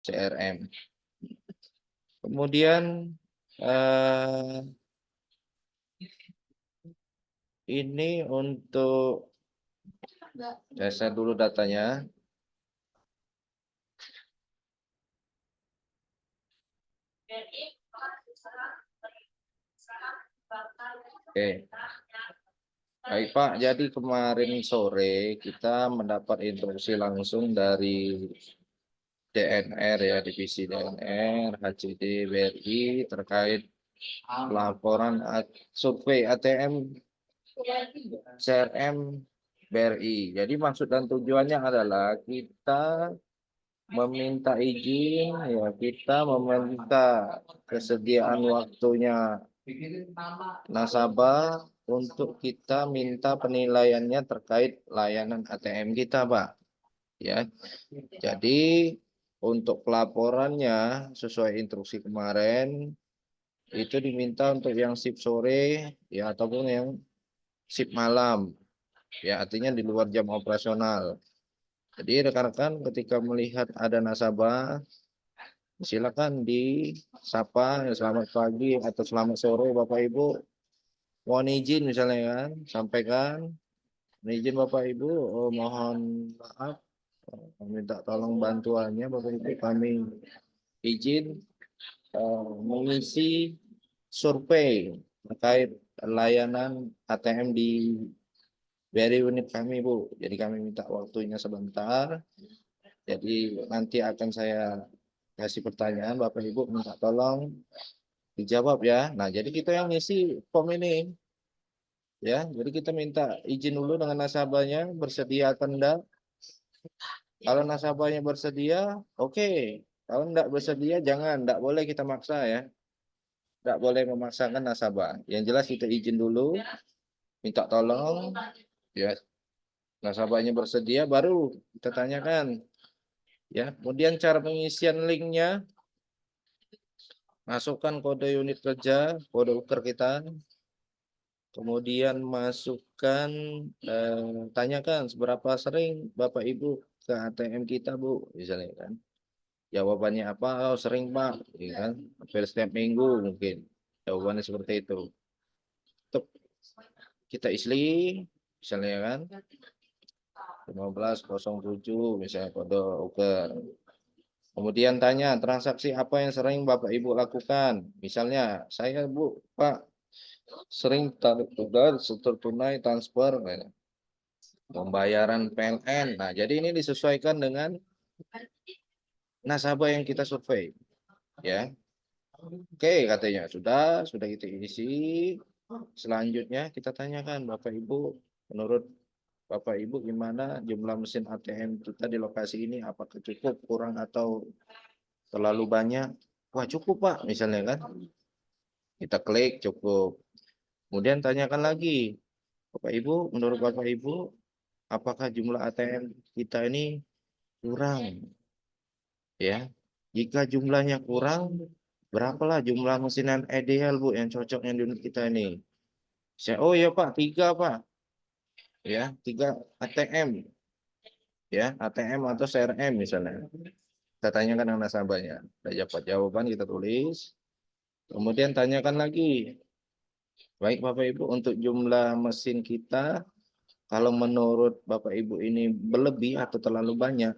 CRM. Kemudian ini untuk saya dulu datanya. Oke. Baik Pak, jadi kemarin sore kita mendapat instruksi langsung dari DNR ya, Divisi DNR, HCD, BRI terkait laporan survei ATM CRM BRI. Jadi maksud dan tujuannya adalah kita meminta izin, ya kita meminta kesediaan waktunya nasabah untuk kita minta penilaiannya terkait layanan ATM kita, Pak. Ya, jadi untuk pelaporannya sesuai instruksi kemarin itu diminta untuk yang shift sore ya ataupun yang shift malam. Ya, artinya di luar jam operasional. Jadi rekan-rekan ketika melihat ada nasabah, silakan disapa, selamat pagi atau selamat sore Bapak Ibu. Mohon izin misalnya kan, sampaikan. Mohon izin Bapak Ibu, mohon maaf, minta tolong bantuannya Bapak Ibu, kami izin mengisi survei terkait layanan ATM di BRI unit kami Bu. Jadi kami minta waktunya sebentar. Jadi nanti akan saya kasih pertanyaan Bapak Ibu minta tolong dijawab ya. Nah, jadi kita yang ngisi form ini ya. Jadi kita minta izin dulu dengan nasabahnya bersedia atau enggak. Kalau nasabahnya bersedia, oke. Kalau enggak bersedia jangan, enggak boleh kita maksa ya. Enggak boleh memaksakan nasabah. Yang jelas kita izin dulu, minta tolong ya. Nasabahnya bersedia baru kita tanyakan ya. Kemudian cara pengisian linknya, masukkan kode unit kerja, kode uker kita, kemudian masukkan, tanyakan seberapa sering Bapak Ibu ke ATM kita Bu, misalnya kan. Jawabannya apa? Oh, sering Pak, ya kan? Hampir setiap minggu mungkin. Jawabannya seperti itu. Untuk kita isi, misalnya kan, 1507 misalnya kode uker. Kemudian tanya transaksi apa yang sering Bapak Ibu lakukan. Misalnya saya Bu, Pak, sering tarik tugas, setor tunai, transfer, pembayaran PLN. Nah, jadi ini disesuaikan dengan nasabah yang kita survei, ya. Oke, katanya sudah kita isi. Selanjutnya kita tanyakan Bapak Ibu, menurut Bapak Ibu gimana jumlah mesin ATM kita di lokasi ini? Apakah cukup, kurang atau terlalu banyak? Wah cukup Pak, misalnya kan. Kita klik cukup. Kemudian tanyakan lagi, Bapak Ibu, menurut Bapak Ibu, apakah jumlah ATM kita ini kurang? Ya, jika jumlahnya kurang, berapalah jumlah mesin yang ideal Bu yang cocoknya di unit kita ini? Oh ya Pak, 3 Pak, ya 3 ATM, ya ATM atau CRM misalnya. Kita tanyakan dengan nasabahnya, dapat jawaban kita tulis. Kemudian tanyakan lagi, baik Bapak Ibu untuk jumlah mesin kita, kalau menurut Bapak Ibu ini berlebih atau terlalu banyak,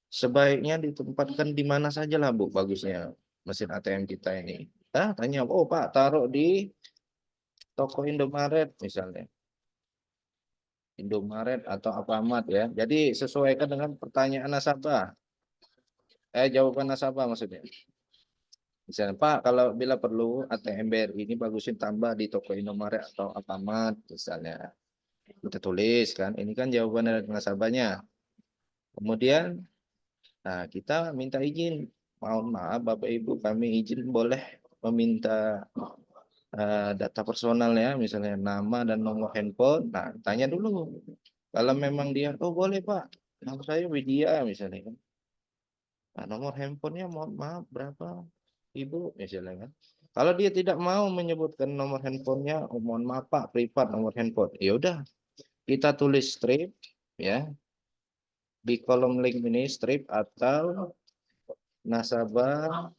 sebaiknya ditempatkan di mana saja lah Bu bagusnya mesin ATM kita ini. Tanya, oh Pak taruh di toko Indomaret misalnya. Indomaret atau Alfamart ya. Jadi sesuaikan dengan pertanyaan nasabah. Jawaban nasabah maksudnya. Misalnya Pak kalau bila perlu ATM BRI ini bagusin tambah di toko Indomaret atau Alfamart misalnya. Kita tulis kan, ini kan jawaban dari nasabahnya. Kemudian, nah kita minta izin. Mohon maaf Bapak Ibu, kami izin boleh meminta data personalnya, misalnya nama dan nomor handphone. Nah, tanya dulu. Kalau memang dia, oh boleh Pak, nama saya Widya misalnya kan. Nah, nomor handphonenya mohon maaf berapa Ibu misalnya kan. Kalau dia tidak mau menyebutkan nomor handphonenya, oh, mohon maaf Pak, privat nomor handphone. Ya udah, kita tulis strip ya di kolom link ini strip atau nasabah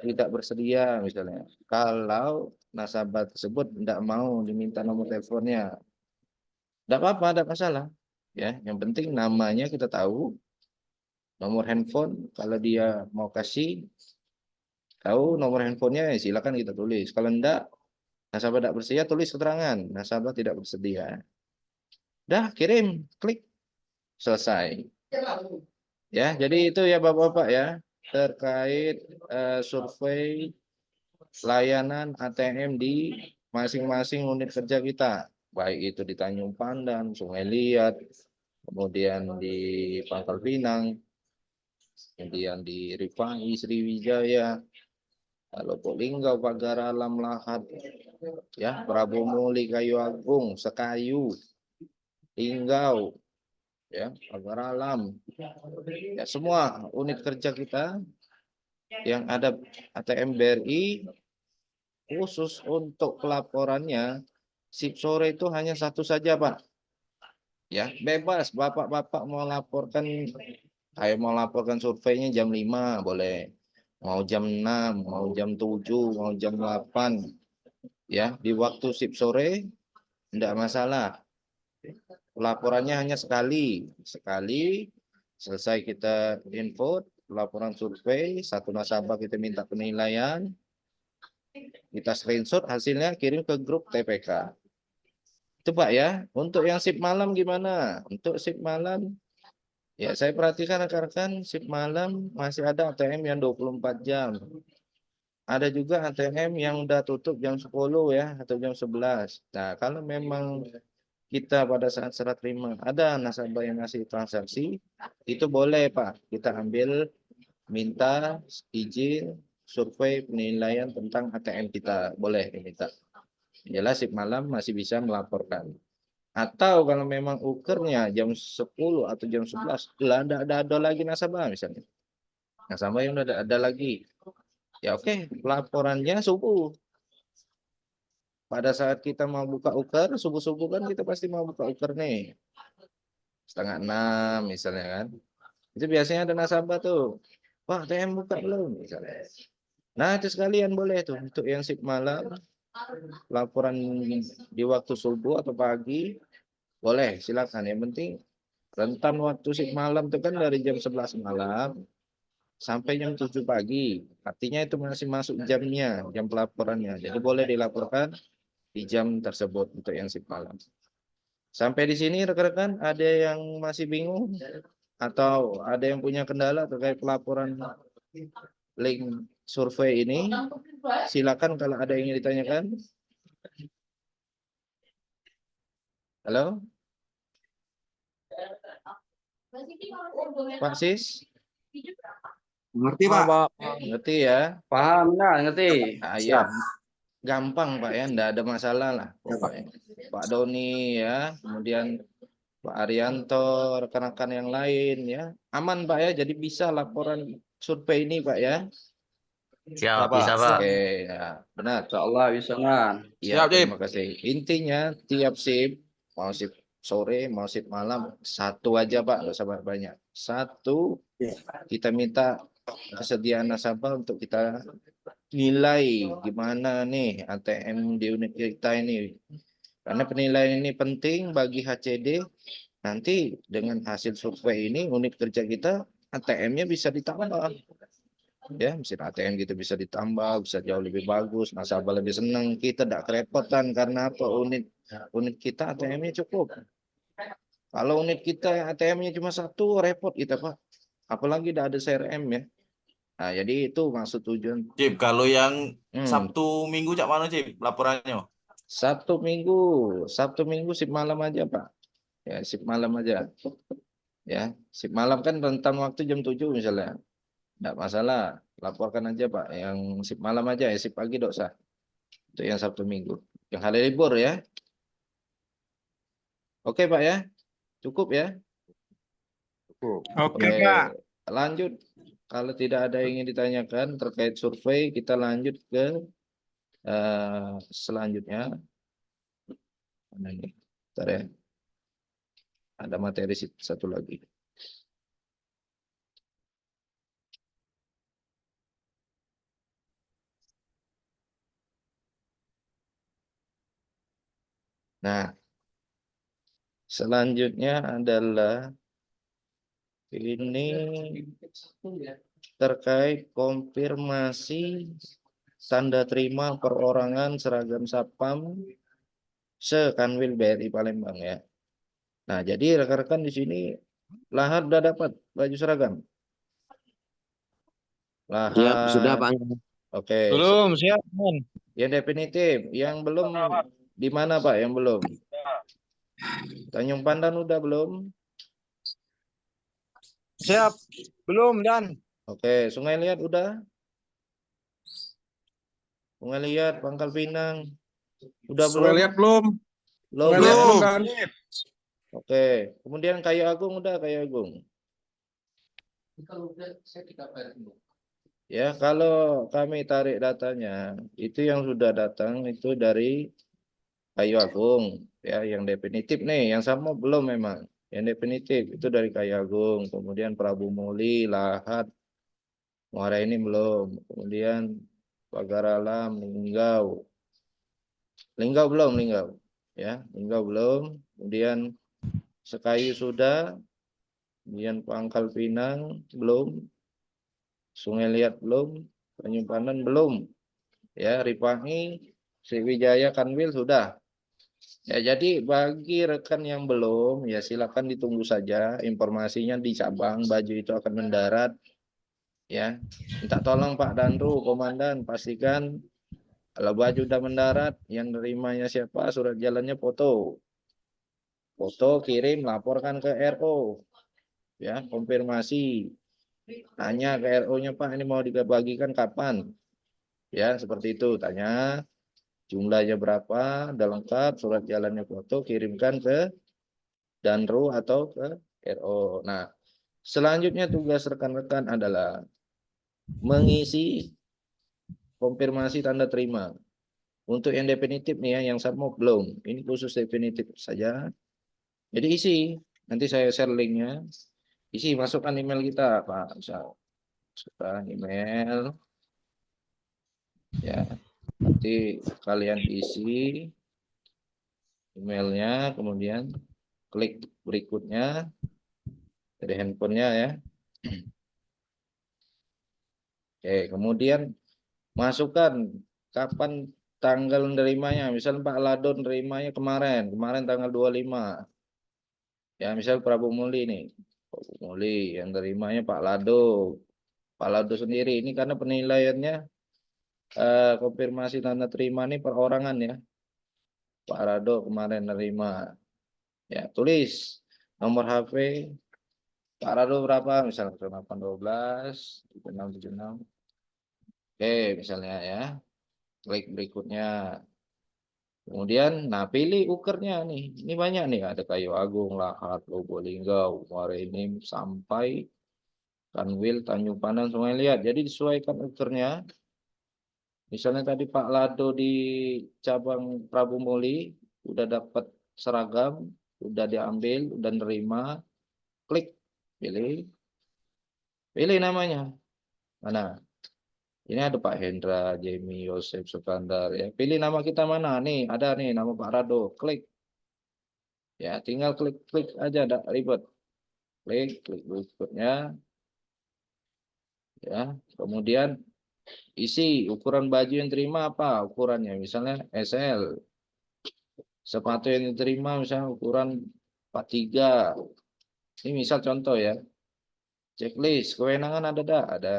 tidak bersedia misalnya. Kalau nasabah tersebut tidak mau diminta nomor teleponnya, tidak apa-apa, tidak masalah. Ya, yang penting namanya kita tahu, nomor handphone kalau dia mau kasih tahu nomor handphonenya, ya silakan kita tulis. Kalau enggak, nasabah tidak bersedia, tulis keterangan nasabah tidak bersedia. Dah kirim, klik, selesai. Ya, jadi itu ya Bapak-bapak ya terkait survei layanan ATM di masing-masing unit kerja kita, baik itu di Tanjung Pandan, Sungai Liat, kemudian di Pangkal Pinang, kemudian di Rifai, Sriwijaya, Lubuk Linggau, Pagar Alam, Lahat, ya, Prabu Muli, Kayu Agung, Sekayu, Linggau, ya, Pagar Alam, ya semua unit kerja kita yang ada ATM BRI. Khusus untuk pelaporannya, sip sore itu hanya satu saja, Pak. Ya, bebas. Bapak-bapak mau laporkan, mau laporkan surveinya jam 5, boleh. Mau jam 6, mau jam 7, mau jam 8. Ya, di waktu sip sore, tidak masalah. Laporannya hanya sekali. Sekali, selesai kita input, laporan survei, satu nasabah kita minta penilaian, kita screenshot hasilnya kirim ke grup TPK. Itu Pak ya. Untuk yang shift malam gimana? Untuk shift malam, ya saya perhatikan rekan-rekan shift malam masih ada ATM yang 24 jam. Ada juga ATM yang udah tutup jam 10 ya atau jam 11. Nah, kalau memang kita pada saat serah terima ada nasabah yang masih transaksi, itu boleh Pak. Kita ambil minta izin survei penilaian tentang ATM kita. Boleh diminta. Jelas shift malam masih bisa melaporkan. Atau kalau memang ukernya jam 10 atau jam 11, lah ada lagi nasabah misalnya. Nasabah yang udah ada lagi. Ya oke, laporannya subuh. Pada saat kita mau buka uker, subuh-subuh kan kita pasti mau buka uker nih. 5:30 misalnya kan. Itu biasanya ada nasabah tuh. Wah, TM buka belum misalnya. Nah, itu sekalian boleh tuh untuk yang shift malam, laporan di waktu subuh atau pagi, boleh silakan. Yang penting rentan waktu shift malam itu kan dari jam 11 malam sampai jam 7 pagi. Artinya itu masih masuk jamnya, jam pelaporannya. Jadi boleh dilaporkan di jam tersebut untuk yang shift malam. Sampai di sini rekan-rekan ada yang masih bingung atau ada yang punya kendala terkait pelaporan link survei ini? Silakan kalau ada yang ingin ditanyakan. Halo, Pak Sis? Ngerti, Ah, Pak? Pak. Ngerti ya? Paham, nah, ngerti. Ah, ya, Siap. gampang Pak ya, enggak ada masalah lah Ya, Pak. pokoknya. Pak Doni ya, kemudian Pak Arianto, rekan-rekan yang lain ya. Aman Pak ya, jadi bisa laporan survei ini Pak ya. Ya, Siap, Pak. bisa, Pak. Oke, ya, benar. Insyaallah bisa, kan. Ya, Siap, Cip. terima kasih. Intinya tiap shift, mau shift sore, mau shift malam, satu aja Pak, nggak usah banyak. Satu, Ya. kita minta kesediaan nasabah untuk kita nilai gimana nih ATM di unit kita ini. Karena penilaian ini penting bagi HCD. Nanti dengan hasil survei ini unit kerja kita ATM-nya bisa ditambah. Ya, mesin ATM gitu bisa ditambah, bisa jauh lebih bagus, nasabah lebih senang, kita tidak kerepotan karena apa unit kita ATM-nya cukup. Kalau unit kita ATM-nya cuma satu, repot kita Pak. Apalagi tidak ada CRM ya. Nah, jadi itu maksud tujuan. Cip, kalau yang Hmm, Sabtu Minggu cak mana, Cip, laporannya? Sabtu Minggu sip malam aja Pak. Ya, sip malam aja. Ya, sip malam kan rentan waktu jam 7 misalnya. Tidak masalah, laporkan aja Pak. Yang sip malam aja ya, sip pagi tidak usah. Untuk yang Sabtu Minggu. Yang hari libur ya. Oke Pak ya, cukup ya. Oke, Oke, Pak. lanjut. Kalau tidak ada yang ingin ditanyakan terkait survei, kita lanjut ke selanjutnya. Mana ini? Bentar ya. Ada materi satu lagi. Nah, selanjutnya adalah ini terkait konfirmasi tanda terima perorangan seragam Satpam se-Kanwil BRI Palembang ya. Nah, jadi rekan-rekan di sini Lahar udah dapat baju seragam. Siap, sudah Lahar. Pak. Oke. Belum siap, Man. Yang definitif, yang belum di mana Pak? Yang belum? Tanjung Pandan udah belum? Siap. Belum, Dan. Oke, Sungai Liat udah? Sungai Liat, Pangkal Pinang udah belum? Lihat belum. Belum ya? Belum. Dan. Oke, kemudian Kayu Agung udah, Kayu Agung. Ya, kalau kami tarik datanya, itu yang sudah datang itu dari Kayu Agung, ya, yang definitif nih, yang sama belum memang. Yang definitif itu dari Kayu Agung, kemudian Prabu Muli, Lahat, Muara ini belum, kemudian Pagar Alam, Linggau. Linggau belum, Linggau. Ya, Linggau belum, kemudian Sekayu sudah, kemudian Pangkal Pinang belum, Sungai Liat belum, Tanjung Pandan belum. Ya, Ripangi, Sriwijaya, Kanwil sudah. Ya, jadi bagi rekan yang belum, ya silakan ditunggu saja informasinya di cabang baju itu akan mendarat. Ya, minta tolong Pak Danru, Komandan, pastikan kalau baju udah mendarat, yang nerimanya siapa, surat jalannya foto. Foto kirim, laporkan ke RO. Ya, konfirmasi. Tanya ke RO-nya, Pak, ini mau dibagikan kapan? Ya, seperti itu. Tanya jumlahnya berapa, udah lengkap, surat jalannya foto, kirimkan ke Danru atau ke RO. Nah, selanjutnya tugas rekan-rekan adalah mengisi konfirmasi tanda terima. Untuk yang definitif nih ya, yang sama belum. Ini khusus definitif saja. Jadi isi, nanti saya share linknya. Isi, masukkan email kita, Pak. Masukkan email. Ya, nanti kalian isi emailnya, kemudian klik berikutnya dari handphonenya ya. Oke, kemudian masukkan kapan tanggal nerimanya. Misal Pak Lado nerimanya kemarin tanggal 25. Ya, misal Prabu Muli nih. Prabu Muli yang nerimanya Pak Lado. Pak Lado sendiri ini karena penilaiannya konfirmasi tanda terima ini perorangan ya. Pak Lado kemarin nerima. Ya, tulis nomor HP Pak Lado berapa? Misalnya 812 7676. Oke, misalnya ya. Klik berikutnya. Kemudian, nah pilih ukernya nih. Ini banyak nih, ada Kayu Agung, Lahat, Probolinggo, Muara Enim, sampai Kanwil, Tanjung Pandan, Sungai Liat. Jadi disesuaikan ukernya. Misalnya tadi Pak Lado di cabang Prabu Muli udah dapat seragam, udah diambil, udah nerima, klik, pilih namanya. Mana? Ini ada Pak Hendra, Jamie, Yosef, Sukandar. Ya, pilih nama kita mana? Nih, ada nih nama Pak Rado. Klik. Ya, tinggal klik aja, tidak ribet. Klik berikutnya. Ya, kemudian isi ukuran baju yang terima apa ukurannya. Misalnya SL. Sepatu yang diterima misalnya ukuran 43. Ini misal contoh ya. Checklist, kewenangan ada dah? Ada.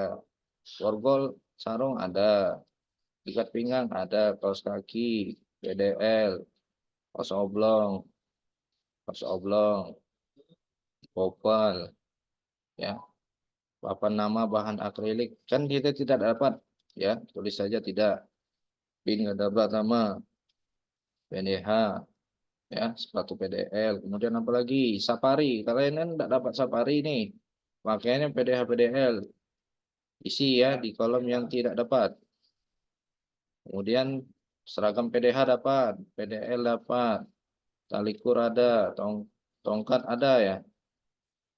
Borgol, sarung ada. Ikat pinggang ada, kaos kaki, PDL, kaos oblong, opal, ya, papan nama bahan akrilik. Kan kita tidak dapat, ya, tulis saja tidak. Bin nggak dapat nama, PDH, ya, sepatu PDL. Kemudian apa lagi? Safari. Kalian kan tidak dapat safari nih, makanya PDH PDL. Isi ya di kolom yang tidak dapat. Kemudian seragam PDH dapat, PDL dapat, tali kur ada, tongkat ada ya,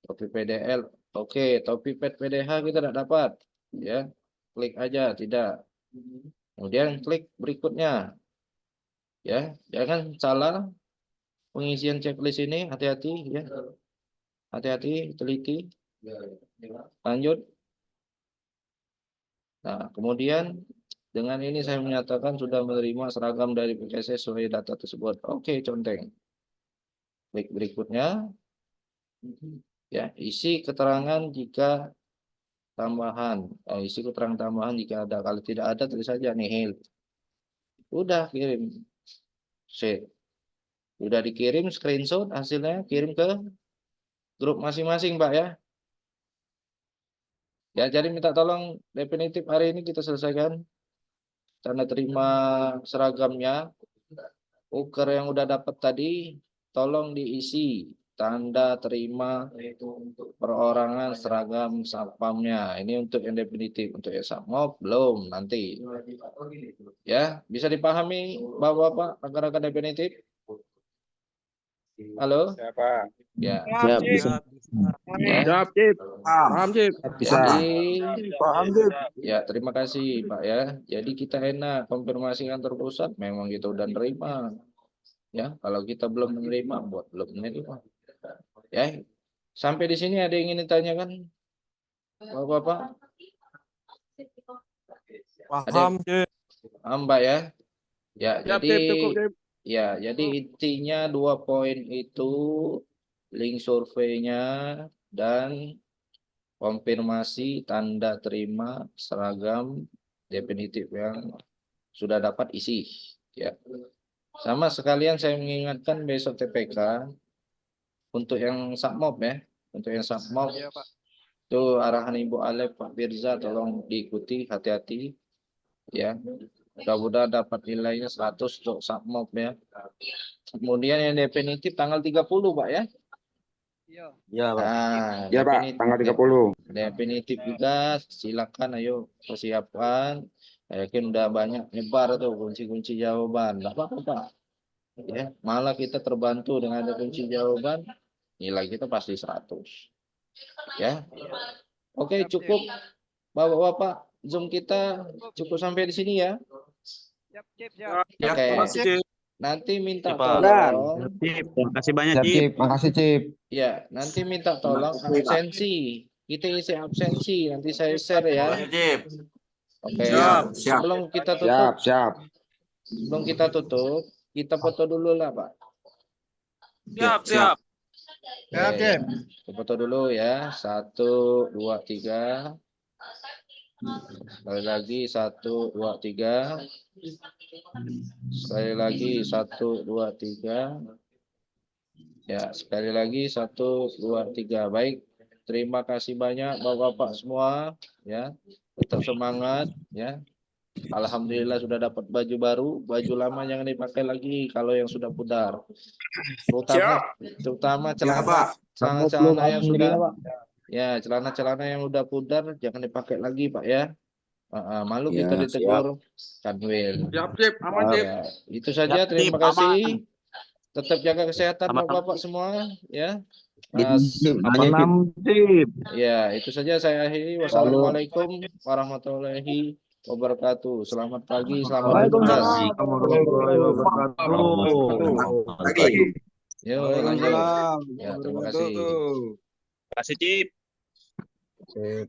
topi PDL, oke, topi pet PDH kita tidak dapat, ya, klik aja tidak. Kemudian klik berikutnya, ya, jangan salah pengisian checklist ini, hati-hati ya. Hati-hati, teliti. Lanjut. Nah, kemudian dengan ini saya menyatakan sudah menerima seragam dari PKS sesuai data tersebut. Oke, conteng. Klik berikutnya. Ya, isi keterangan jika tambahan. Isi keterangan tambahan jika ada. Kalau tidak ada, tulis saja nihil. Udah kirim. Save. Udah dikirim screenshot hasilnya, kirim ke grup masing-masing, Pak ya. Ya, jadi minta tolong definitif hari ini kita selesaikan. Tanda terima seragamnya. Uker yang udah dapat tadi, tolong diisi tanda terima perorangan seragam satpamnya. Ini untuk yang definitif, untuk yang satmop belum nanti. Ya, bisa dipahami Bapak-bapak, rekan-rekan definitif? Halo? Siapa? Ya. Siap. Ya. Siap, Cip. Paham, Cip. Jadi, Paham, Cip. ya terima kasih Pak ya. Jadi kita enak konfirmasi kantor pusat, memang kita udah nerima. Ya, kalau kita belum menerima, belum menerima. Ya, sampai di sini ada yang ingin ditanyakan, Bapak-bapak? Paham, Cip. Paham, Pak ya? Ya, Siap, jadi Cip. Cukup, Cip. ya, jadi intinya 2 poin itu link surveinya dan konfirmasi tanda terima seragam definitif yang sudah dapat isi. Ya, sama sekalian saya mengingatkan besok TPK untuk yang submob ya, untuk yang submob Iya, Pak. itu arahan Ibu Alef, Pak Firza, tolong diikuti, hati-hati ya. Mudah-mudahan dapat nilainya 100 untuk submob ya. Kemudian yang definitif tanggal 30 Pak ya. Ya, Pak. Nah, Ya Pak, definitif- tanggal 30. definitif juga, silakan ayo persiapkan. Saya yakin udah banyak nyebar tuh kunci-kunci jawaban. Enggak apa-apa Pak. Ya, malah kita terbantu dengan ada kunci jawaban, nilai kita pasti 100. Ya. Oke, cukup Bapak-bapak, Zoom kita cukup sampai di sini ya. Ya, Oke. terima kasih, Cip. Nanti minta Siap, Pak. tolong. Terima kasih banyak, Siap, Cip. Makasih, Cip. Ya, nanti minta tolong absensi. Kita isi absensi, nanti saya share ya. Terima kasih, Cip. Oke. Siap, siap. Sebelum kita tutup, Siap, siap. kita foto dulu lah, Pak. Siap, siap. Siap, Oke, Cip. kita foto dulu ya. 1, 2, 3. Sekali lagi 1, 2, 3. Sekali lagi 1, 2, 3. Ya, sekali lagi 1, 2, 3. Baik. Terima kasih banyak Bapak-bapak semua ya. Tetap semangat ya. Alhamdulillah sudah dapat baju baru, baju lama jangan dipakai lagi kalau yang sudah pudar. Terutama celana yang sudah ya, celana-celana yang udah pudar jangan dipakai lagi, Pak ya. Malu Ya, kita ditegur Kanwil. Siap, Cip. Aman, Cip. Ya, itu saja, Siap, terima Cip. kasih. Tetap jaga kesehatan Aman. Bapak-bapak semua ya. Aman, Cip. Ya, itu saja saya akhiri. Wassalamualaikum warahmatullahi wabarakatuh. Selamat pagi, selamat bertugas. Warahmatullahi Lagi. Yo, lanjut. Waalaikumsalam. Ya, terima kasih. Terima kasih, Cip. Cip.